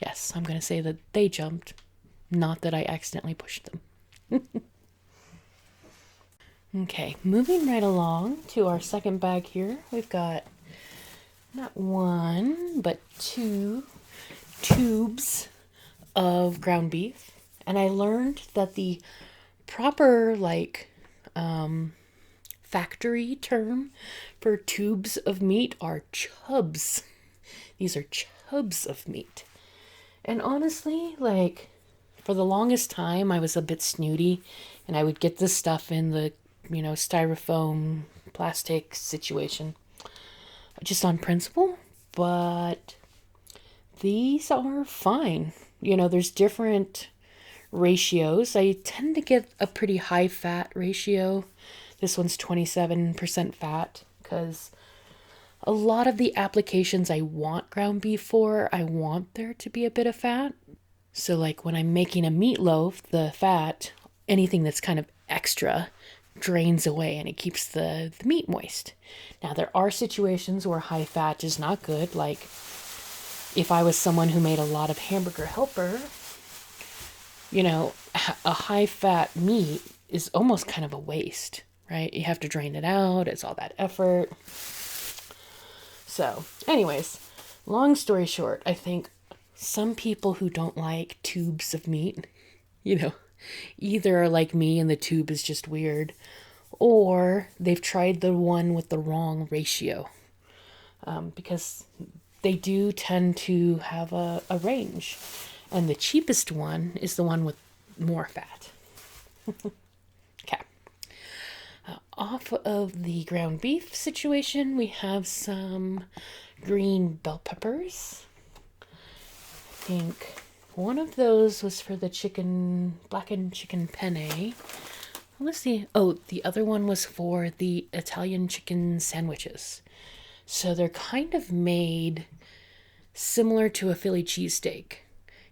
Yes, I'm going to say that they jumped, not that I accidentally pushed them. Okay, moving right along to our second bag here. We've got not one, but 2 tubes of ground beef. And I learned that the proper, factory term for tubes of meat are chubs. These are chubs of meat. And honestly, for the longest time, I was a bit snooty, and I would get this stuff in the, styrofoam plastic situation, just on principle. But these are fine. There's different ratios. I tend to get a pretty high fat ratio. This one's 27% fat, because a lot of the applications I want ground beef for, I want there to be a bit of fat. So when I'm making a meatloaf, the fat, anything that's kind of extra, drains away and it keeps the meat moist. Now, there are situations where high fat is not good. Like if I was someone who made a lot of hamburger helper, a high fat meat is almost kind of a waste, right? You have to drain it out. It's all that effort. So anyways, long story short, I think some people who don't like tubes of meat, either are like me and the tube is just weird, or they've tried the one with the wrong ratio, because they do tend to have a range. And the cheapest one is the one with more fat. Okay. Off of the ground beef situation, we have some green bell peppers. I think one of those was for the blackened chicken penne. Let's see. Oh, the other one was for the Italian chicken sandwiches. So they're kind of made similar to a Philly cheesesteak.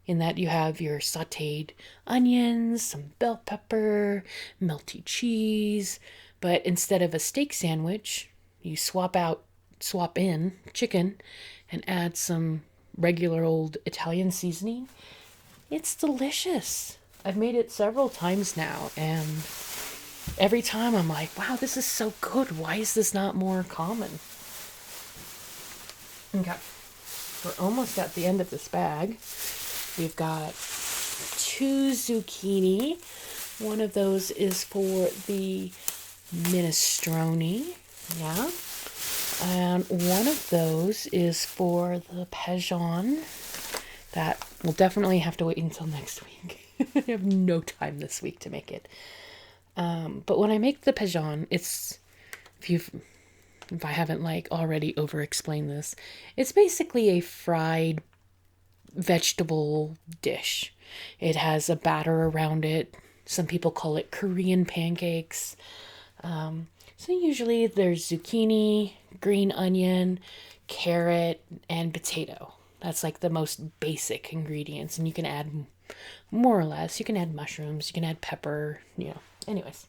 in that you have your sauteed onions, some bell pepper, melty cheese, but instead of a steak sandwich, you swap in chicken and add some regular old Italian seasoning. It's delicious. I've made it several times now, and every time I'm like, wow, this is so good. Why is this not more common? Okay, we're almost at the end of this bag. We've got 2 zucchini. One of those is for the minestrone, yeah. And one of those is for the Parmesan. That will definitely have to wait until next week. I have no time this week to make it. But when I make the Parmesan, it's, if I haven't like already over-explained this, it's basically a fried vegetable dish. It has a batter around it. Some people call it Korean pancakes. So usually there's zucchini, green onion, carrot, and potato. That's like the most basic ingredients, and you can add more or less. You can add mushrooms, you can add pepper, anyways.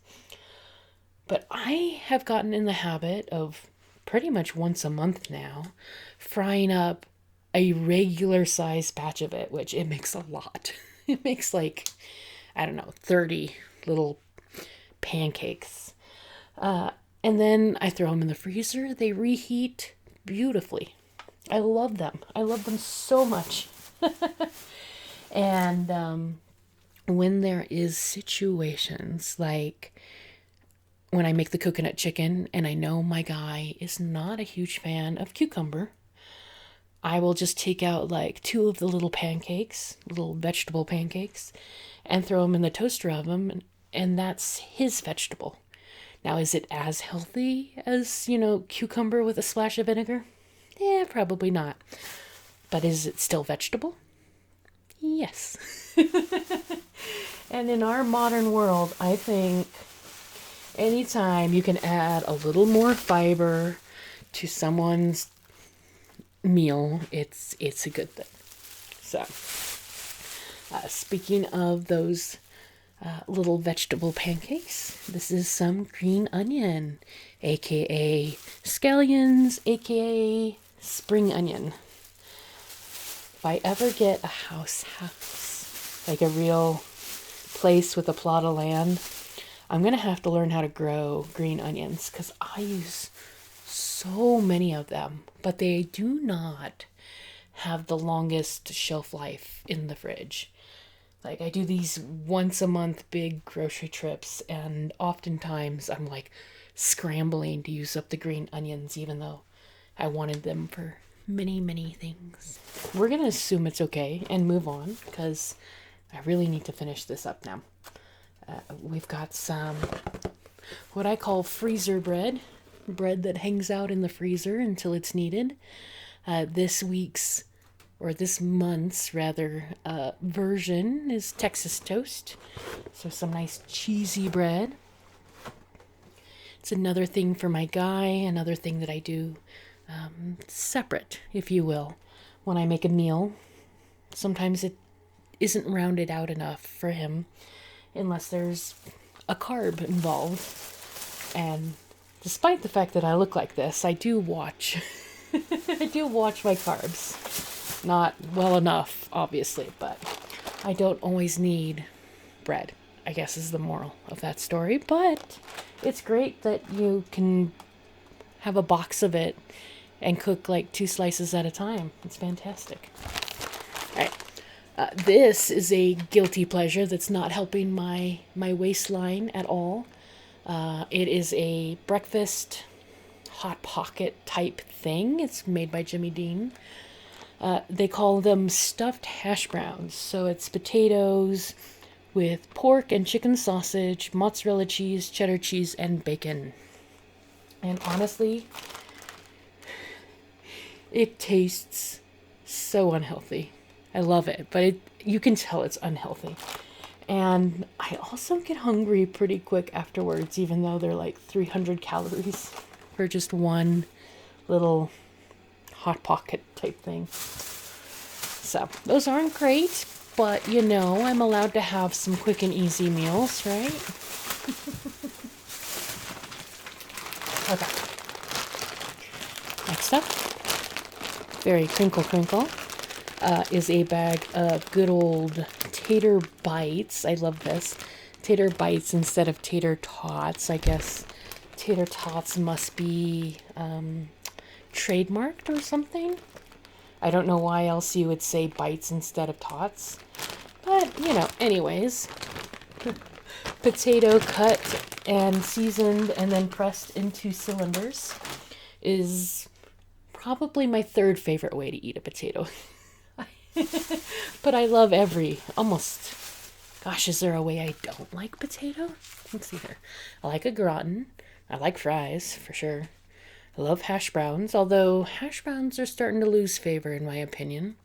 But I have gotten in the habit of pretty much once a month now frying up a regular size batch of it, which it makes a lot. It makes like, 30 little pancakes. And then I throw them in the freezer. They reheat beautifully. I love them. I love them so much. And when there is situations like when I make the coconut chicken and I know my guy is not a huge fan of cucumber, I will just take out like 2 of the little pancakes, little vegetable pancakes, and throw them in the toaster oven, and that's his vegetable. Now, is it as healthy as, cucumber with a splash of vinegar? Yeah, probably not. But is it still vegetable? Yes. And in our modern world, I think anytime you can add a little more fiber to someone's meal, it's a good thing. So, speaking of those little vegetable pancakes, this is some green onion, aka scallions, aka spring onion. If I ever get a house, like a real place with a plot of land, I'm gonna have to learn how to grow green onions, because I use so many of them, but they do not have the longest shelf life in the fridge. Like, I do these once a month big grocery trips, and oftentimes I'm like scrambling to use up the green onions, even though I wanted them for many, many things. We're gonna assume it's okay and move on, because I really need to finish this up now. We've got some what I call freezer bread that hangs out in the freezer until it's needed. This month's version is Texas toast. So some nice cheesy bread. It's another thing for my guy, another thing that I do separate, if you will. When I make a meal, sometimes it isn't rounded out enough for him unless there's a carb involved. And despite the fact that I look like this, I do watch I do watch my carbs. Not well enough, obviously, but I don't always need bread, I guess is the moral of that story. But it's great that you can have a box of it and cook like 2 slices at a time. It's fantastic. All right. This is a guilty pleasure that's not helping my waistline at all. It is a breakfast Hot Pocket type thing. It's made by Jimmy Dean. They call them stuffed hash browns. So it's potatoes with pork and chicken sausage, mozzarella cheese, cheddar cheese, and bacon. And honestly, it tastes so unhealthy. I love it, but you can tell it's unhealthy. And I also get hungry pretty quick afterwards, even though they're like 300 calories for just one little Hot Pocket type thing. So those aren't great, But, you know, I'm allowed to have some quick and easy meals, right? Okay. Next up, very crinkle, is a bag of good old tater bites. I love this. Tater bites instead of tater tots. I guess tater tots must be trademarked or something. I don't know why else you would say bites instead of tots. But, you know, anyways. Potato cut and seasoned and then pressed into cylinders is probably my third favorite way to eat a potato. But I love almost, gosh, is there a way I don't like potato? Let's see here. I like a gratin. I like fries, for sure. I love hash browns, although hash browns are starting to lose favor in my opinion.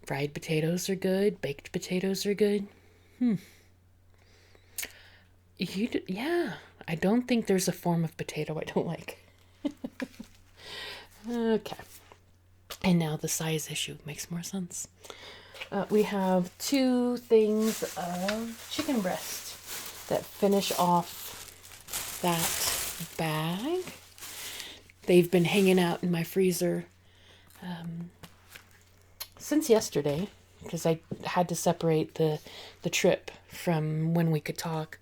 Fried potatoes are good. Baked potatoes are good. Yeah, I don't think there's a form of potato I don't like. Okay. And now the size issue makes more sense. We have 2 things of chicken breast that finish off that bag. They've been hanging out in my freezer since yesterday because I had to separate the trip from when we could talk.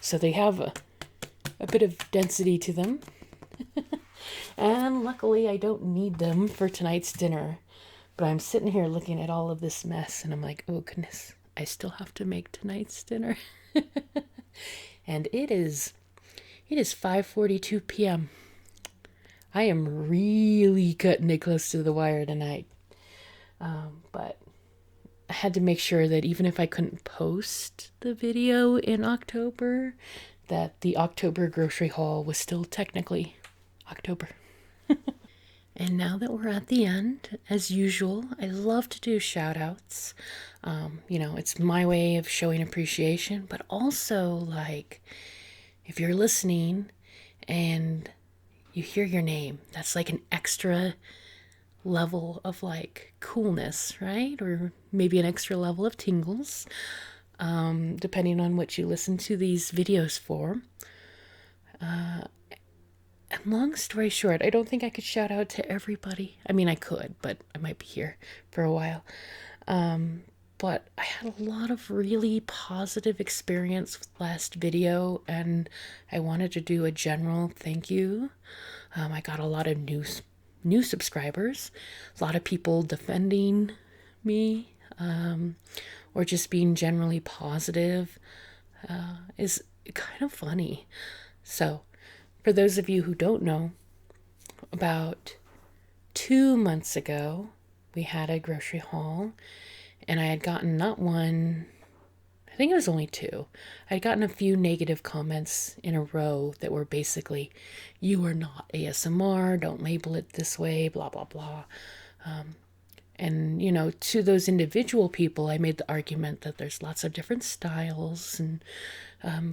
So they have a bit of density to them. And luckily I don't need them for tonight's dinner. But I'm sitting here looking at all of this mess and I'm like, oh goodness, I still have to make tonight's dinner. And it is 5:42 p.m. I am really cutting it close to the wire tonight. But I had to make sure that even if I couldn't post the video in October, that the October grocery haul was still technically October. And now that we're at the end, as usual, I love to do shout outs. You know, it's my way of showing appreciation, but also, like, if you're listening and you hear your name, that's like an extra level of, like, coolness, right? Or maybe an extra level of tingles, depending on what you listen to these videos for. And long story short, I don't think I could shout out to everybody. I mean, I could, but I might be here for a while. But I had a lot of really positive experience with last video, and I wanted to do a general thank you. I got a lot of new subscribers, a lot of people defending me, or just being generally positive, is kind of funny. So, for those of you who don't know, about 2 months ago, we had a grocery haul, and I had gotten not one, I think it was only 2. I'd gotten a few negative comments in a row that were basically, you are not ASMR, don't label it this way, blah, blah, blah. And, you know, to those individual people, I made the argument that there's lots of different styles and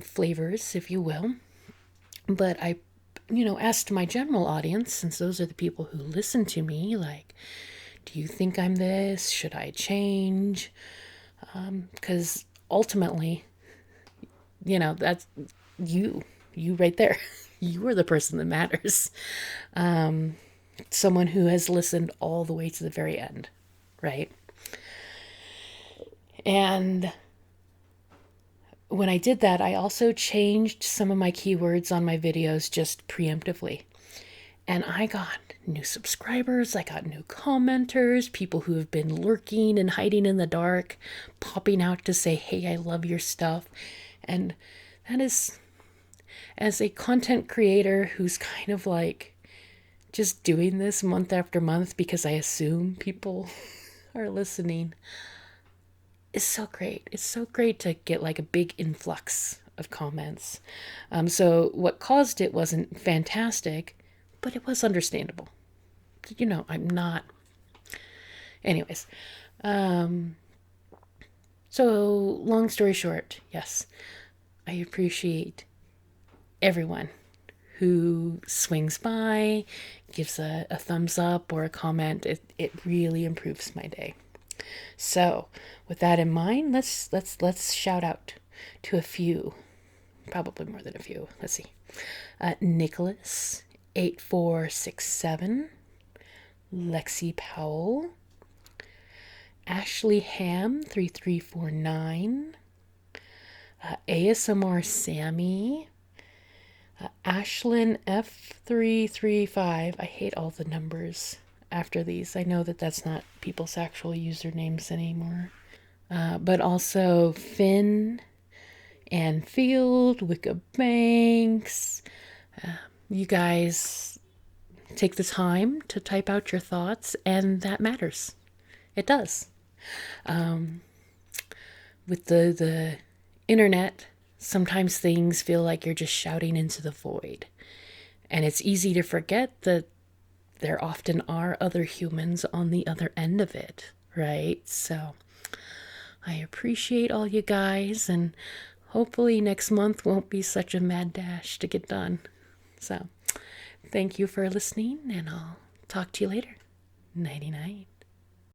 flavors, if you will. But I, you know, asked my general audience, since those are the people who listen to me, like, do you think I'm this? Should I change? Because ultimately, you know, that's you right there. You are the person that matters. Someone who has listened all the way to the very end, right? And when I did that, I also changed some of my keywords on my videos just preemptively. And I got new subscribers, I got new commenters, people who have been lurking and hiding in the dark, popping out to say, hey, I love your stuff. And that is, as a content creator who's kind of like just doing this month after month because I assume people are listening, is so great. It's so great to get like a big influx of comments. So what caused it wasn't fantastic, but it was understandable. You know, I'm not. Anyways, so long story short, yes, I appreciate everyone who swings by, gives a thumbs up or a comment. It really improves my day. So, with that in mind, let's shout out to a few, probably more than a few. Let's see. Nicholas 8467, Lexi Powell, Ashley Ham 3349, ASMR Sammy, Ashlyn F335. I hate all the numbers after these. I know that that's not people's actual usernames anymore. But also Finn, Ann Field, Wicca Banks. You guys take the time to type out your thoughts, and that matters. It does. With the internet, sometimes things feel like you're just shouting into the void. And it's easy to forget that there often are other humans on the other end of it, right? So I appreciate all you guys, and hopefully next month won't be such a mad dash to get done. So thank you for listening, and I'll talk to you later. Nighty night.